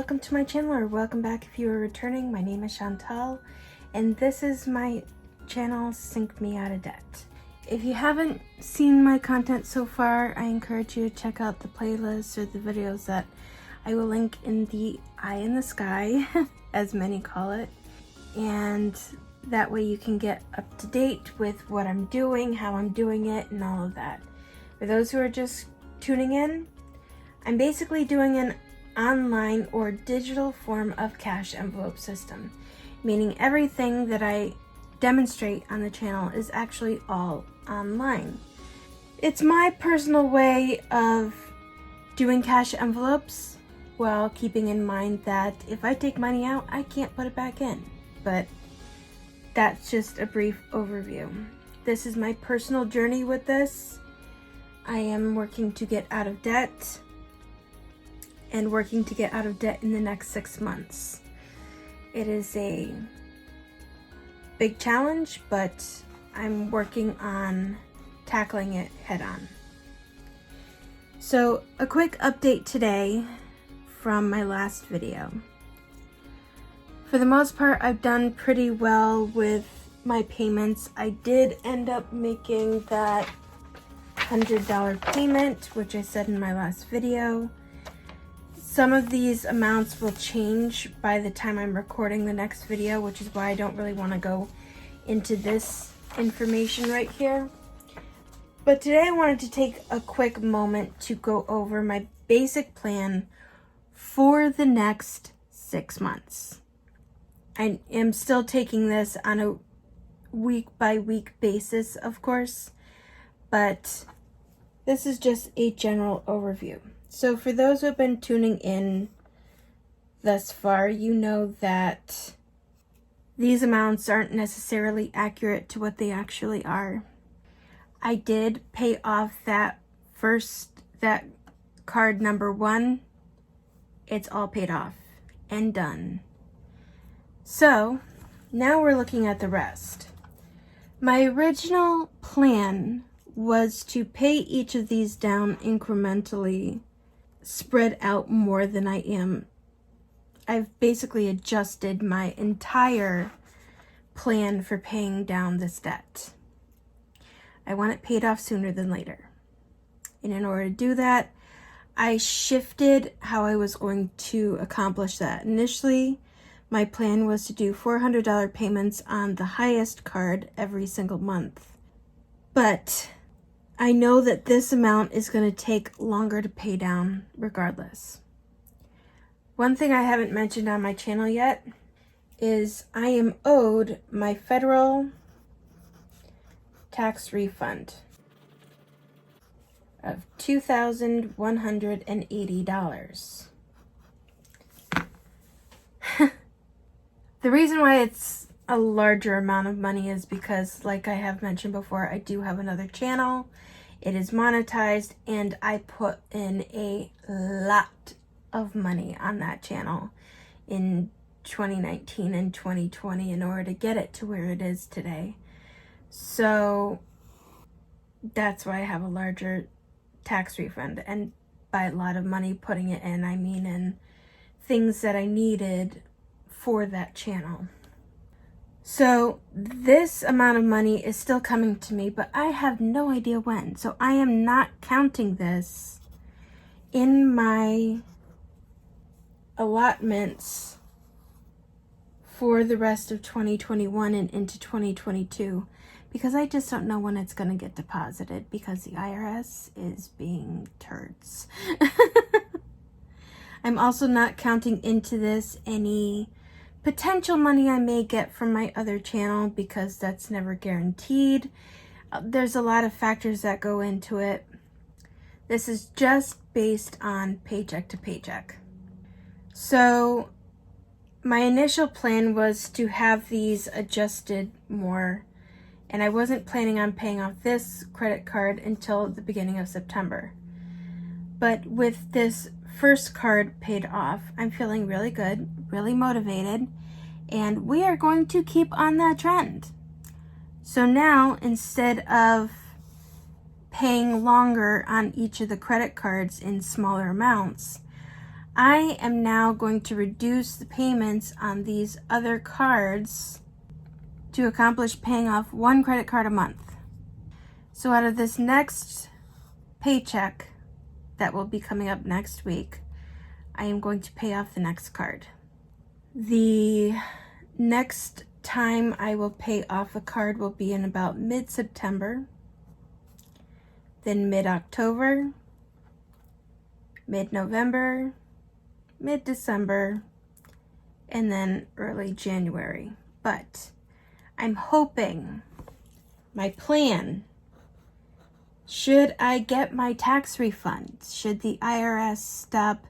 welcome to my channel, or welcome back if you are returning. My name is Chantal, and this is my channel, Sink Me Out of Debt. If you haven't seen my content so far, I encourage you to check out the playlists or the videos that I will link in the eye in the sky, as many call it. And that way you can get up to date with what I'm doing, how I'm doing it, and all of that. For those who are just tuning in, I'm basically doing an online or digital form of cash envelope system, meaning everything that I demonstrate on the channel is actually all online. It's my personal way of doing cash envelopes while keeping in mind that if I take money out, I can't put it back in. But that's just a brief overview. This is my personal journey with this. I am working to get out of debt, and working to get out of debt in the next 6 months. It is a big challenge, but I'm working on tackling it head on. So a quick update today from my last video. For the most part, I've done pretty well with my payments. I did end up making that $100 payment, which I said in my last video. Some of these amounts will change by the time I'm recording the next video, which is why I don't really want to go into this information right here. But today I wanted to take a quick moment to go over my basic plan for the next 6 months. I am still taking this on a week-by-week basis, of course, but this is just a general overview. So for those who have been tuning in thus far, you know that these amounts aren't necessarily accurate to what they actually are. I did pay off that card number 1. It's all paid off and done. So now we're looking at the rest. My original plan was to pay each of these down incrementally, spread out more than I am. I've basically adjusted my entire plan for paying down this debt. I want it paid off sooner than later. And in order to do that, I shifted how I was going to accomplish that. Initially, my plan was to do $400 payments on the highest card every single month. But I know that this amount is going to take longer to pay down regardless. One thing I haven't mentioned on my channel yet is I am owed my federal tax refund of $2,180. The reason why it's a larger amount of money is because, like I have mentioned before, I do have another channel. It is monetized, and I put in a lot of money on that channel in 2019 and 2020 in order to get it to where it is today. So that's why I have a larger tax refund. And by a lot of money putting it in, I mean in things that I needed for that channel. So this amount of money is still coming to me, but I have no idea when. So I am not counting this in my allotments for the rest of 2021 and into 2022, because I just don't know when it's going to get deposited, because the IRS is being turds. I'm also not counting into this any potential money I may get from my other channel, because that's never guaranteed. There's a lot of factors that go into it. This is just based on paycheck to paycheck. So my initial plan was to have these adjusted more, and I wasn't planning on paying off this credit card until the beginning of September. But with this first card paid off, I'm feeling really good, really motivated, and we are going to keep on that trend. So now, instead of paying longer on each of the credit cards in smaller amounts, I am now going to reduce the payments on these other cards to accomplish paying off one credit card a month. So out of this next paycheck that will be coming up next week, I am going to pay off the next card. The next time I will pay off a card will be in about mid-September, then mid-October, mid-November, mid-December, and then early January. But I'm hoping, my plan, should I get my tax refund, should the IRS stop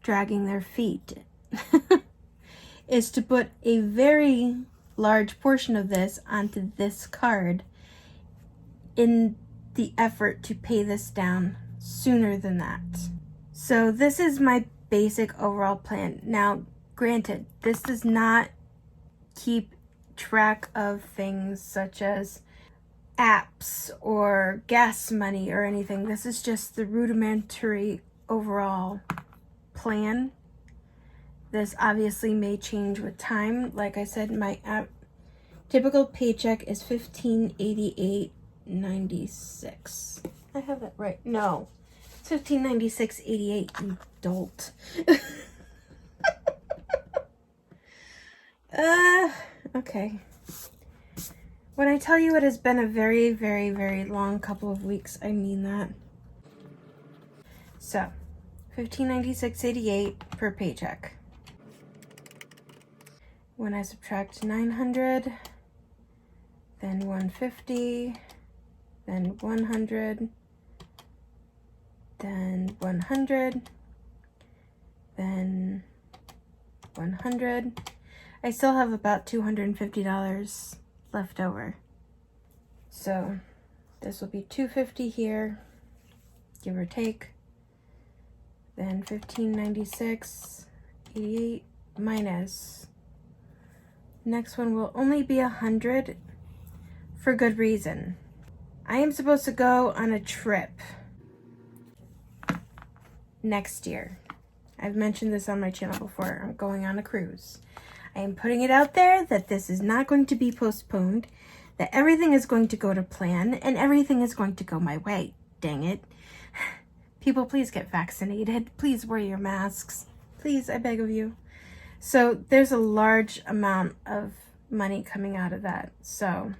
dragging their feet, is to put a very large portion of this onto this card in the effort to pay this down sooner than that. So this is my basic overall plan. Now, granted, this does not keep track of things such as apps or gas money or anything. This is just the rudimentary overall plan. This obviously may change with time. Like I said, my typical paycheck is $1588.96. I have that right. No, it's $1596.88. You dolt. Okay. When I tell you it has been a very, very, very long couple of weeks, I mean that. So, $1596.88 per paycheck. When I subtract 900, then 150, then 100, then 100, then 100. I still have about $250 left over. So this will be $250 here, give or take. Then $1596.88 minus. Next one will only be 100 for good reason. I am supposed to go on a trip next year. I've mentioned this on my channel before. I'm going on a cruise. I am putting it out there that this is not going to be postponed, that everything is going to go to plan, and everything is going to go my way. Dang it. People, please get vaccinated. Please wear your masks. Please, I beg of you. So there's a large amount of money coming out of that. So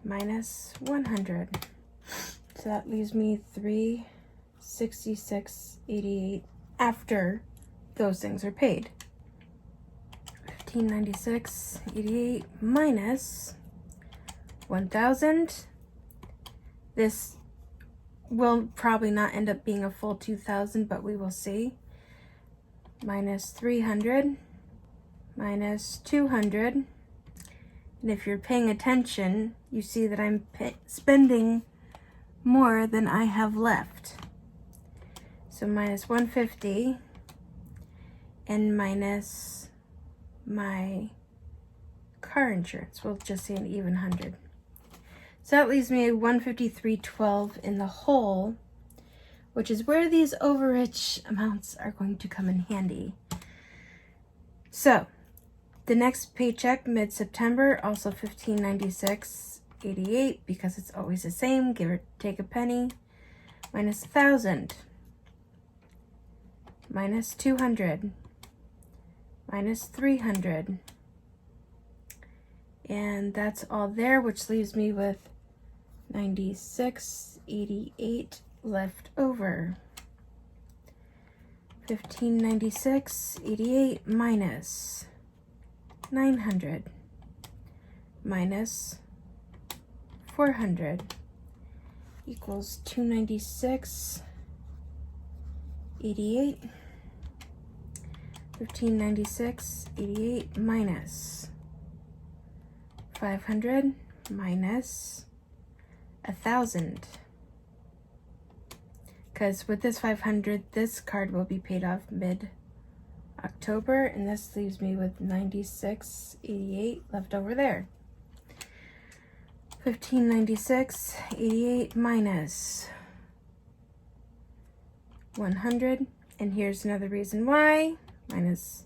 minus 100. So that leaves me $366.88 after those things are paid. $1596.88 minus 1,000. This will probably not end up being a full 2,000, but we will see. Minus 300, minus 200. And if you're paying attention, you see that I'm spending more than I have left. So minus 150 and minus my car insurance. We'll just say an even 100. So that leaves me 153.12 in the hole, which is where these overage amounts are going to come in handy. So the next paycheck, mid-September, also $1596.88, because it's always the same, give or take a penny, minus 1,000, minus 200, minus 300, and that's all there, which leaves me with $96.88 left over. $1596.88 minus 900 minus 400 equals $296.88. $1596.88 minus 500 minus 1,000. Because with this 500, this card will be paid off mid-October, and this leaves me with $96.88 left over there. $1596.88 minus 100. And here's another reason why. Minus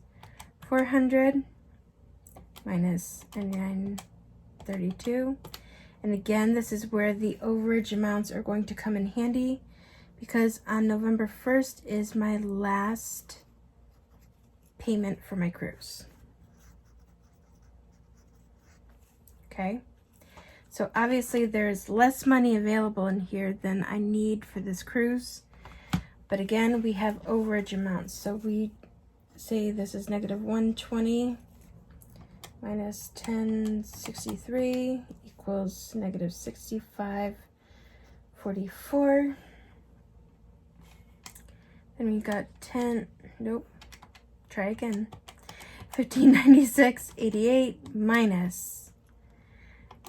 400 minus 99.32. And again, this is where the overage amounts are going to come in handy, because on November 1st is my last payment for my cruise. Okay, so obviously there's less money available in here than I need for this cruise. But again, we have overage amounts. So we say this is negative 120 minus 1063 equals negative 65.44. Then we got 1596.88 minus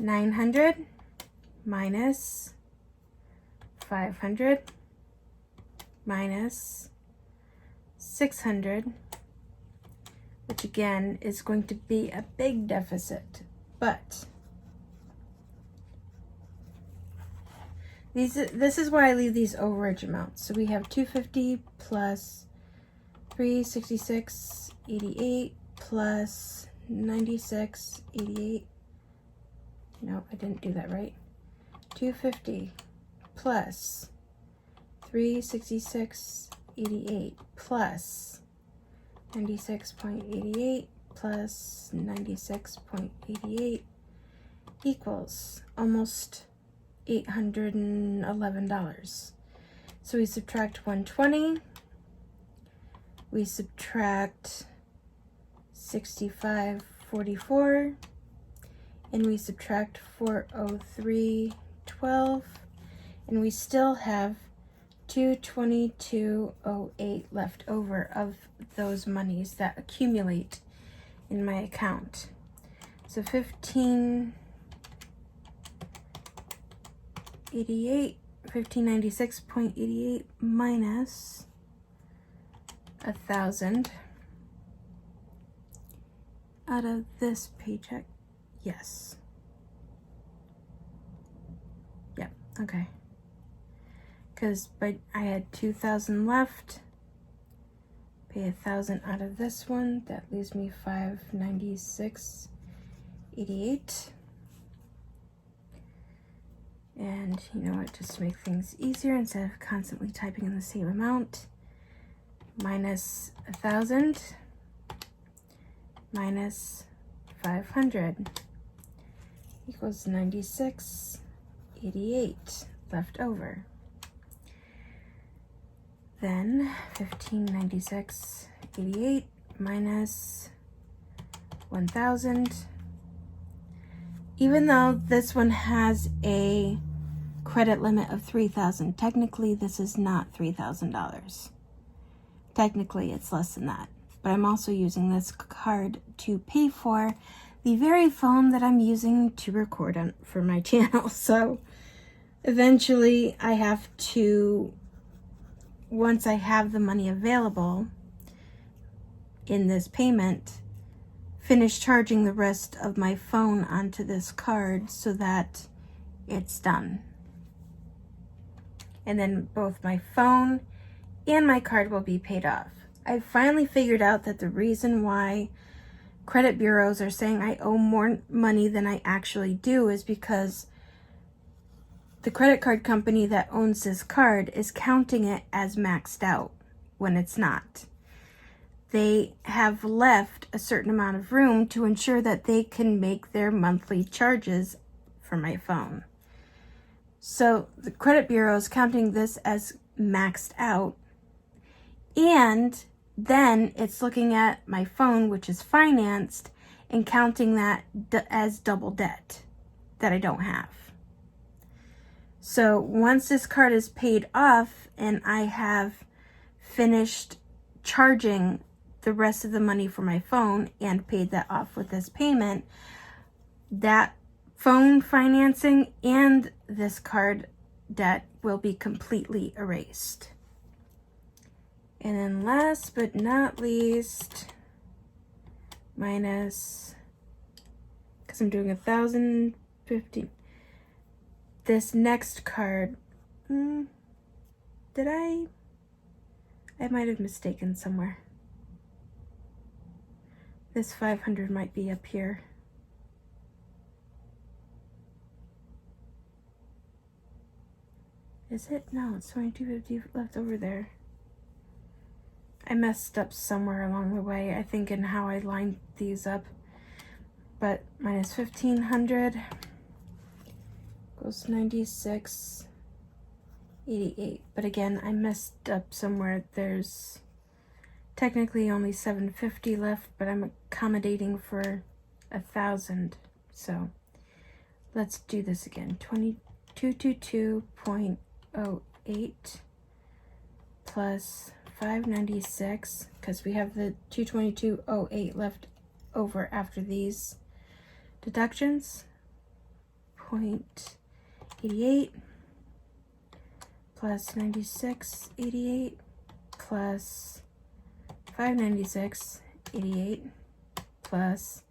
900 minus 500 minus 600, which again is going to be a big deficit, but this is why I leave these overage amounts. So we have 250 plus 366.88 plus 96.88. No, I didn't do that right. 250 plus 366.88 plus 96.88 plus 96.88 equals almost $811. So we subtract 120, we subtract 65.44, and we subtract 403.12, and we still have 222.08 left over of those monies that accumulate in my account. So 1596.88 minus 1,000 out of this paycheck. Yes. Yep. Okay. But I had 2,000 left. Pay 1,000 out of this one. That leaves me 596.88. And you know what? Just to make things easier, instead of constantly typing in the same amount, minus 1,000 minus 500 equals 96.88 left over. Then 1596.88 minus 1,000. Even though this one has a credit limit of $3,000, technically this is not $3,000. Technically it's less than that. But I'm also using this card to pay for the very phone that I'm using to record on for my channel. So eventually I have to, once I have the money available in this payment, finish charging the rest of my phone onto this card so that it's done. And then both my phone and my card will be paid off. I finally figured out that the reason why credit bureaus are saying I owe more money than I actually do is because the credit card company that owns this card is counting it as maxed out when it's not. They have left a certain amount of room to ensure that they can make their monthly charges for my phone. So the credit bureau is counting this as maxed out, and then it's looking at my phone, which is financed, and counting that as double debt that I don't have. So once this card is paid off and I have finished charging the rest of the money for my phone and paid that off with this payment, that phone financing and this card debt will be completely erased. And then last but not least, minus, because I'm doing 1,050, this next card, did I I might have mistaken somewhere. This 500 might be up here. Is it? No, it's 2250 left over there. I messed up somewhere along the way, I think, in how I lined these up. But minus 1500 goes 96.88. But again, I messed up somewhere. There's technically only 750 left, but I'm accommodating for 1,000. So let's do this again. 2222.08 plus 596, because we have the 222.08 left over after these deductions. 0.88 plus 96.88 plus 596.88 plus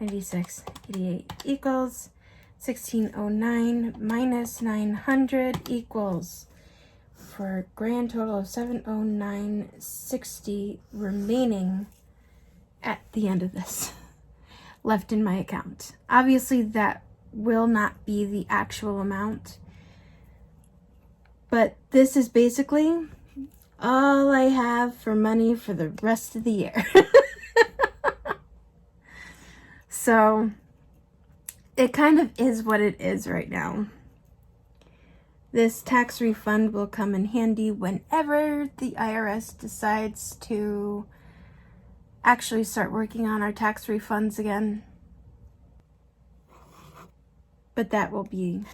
96.88 equals 1609 minus 900 equals, for a grand total of 709.60 remaining at the end of this left in my account. Obviously that will not be the actual amount, but this is basically all I have for money for the rest of the year. So it kind of is what it is right now. This tax refund will come in handy whenever the IRS decides to actually start working on our tax refunds again. But that will be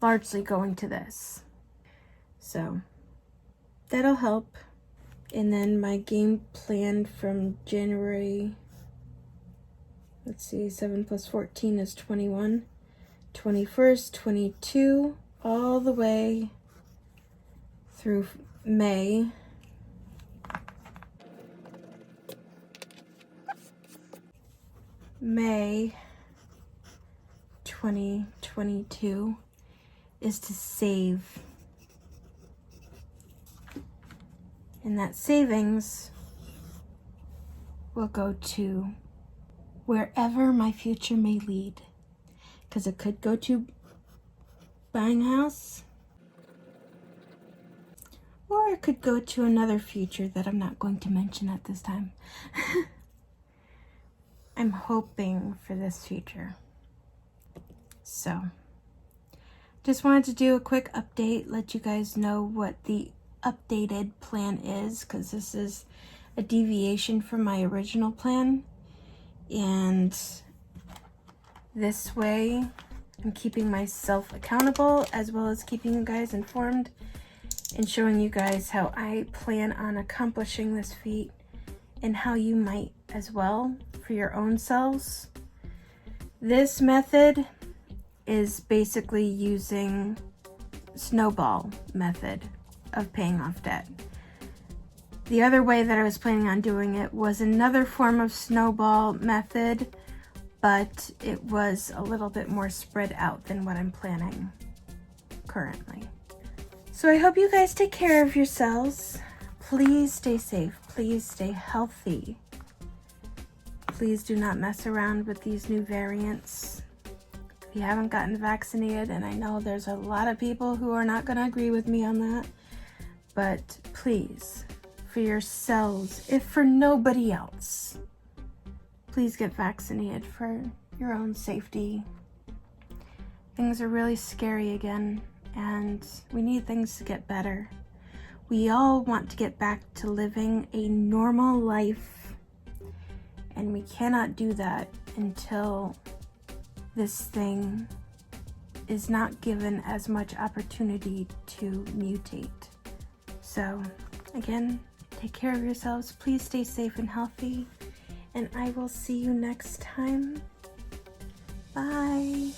largely going to this. So that'll help. And then my game plan from January, let's see, 7 plus 14 is 21. 21st, 22, all the way through May. May 2022 is to save. And that savings will go to wherever my future may lead. Because it could go to buying a house, or it could go to another future that I'm not going to mention at this time. I'm hoping for this future. So, just wanted to do a quick update, let you guys know what the updated plan is, because this is a deviation from my original plan. And this way, I'm keeping myself accountable as well as keeping you guys informed and showing you guys how I plan on accomplishing this feat and how you might as well for your own selves. This method is basically using Snowball method of paying off debt. The other way that I was planning on doing it was another form of Snowball method, but it was a little bit more spread out than what I'm planning currently. So I hope you guys take care of yourselves. Please stay safe. Please stay healthy. Please do not mess around with these new variants. If you haven't gotten vaccinated, and I know there's a lot of people who are not going to agree with me on that, but please, for yourselves, if for nobody else, please get vaccinated for your own safety. Things are really scary again, and we need things to get better. We all want to get back to living a normal life, and we cannot do that until this thing is not given as much opportunity to mutate. So, again, take care of yourselves. Please stay safe and healthy, and I will see you next time. Bye.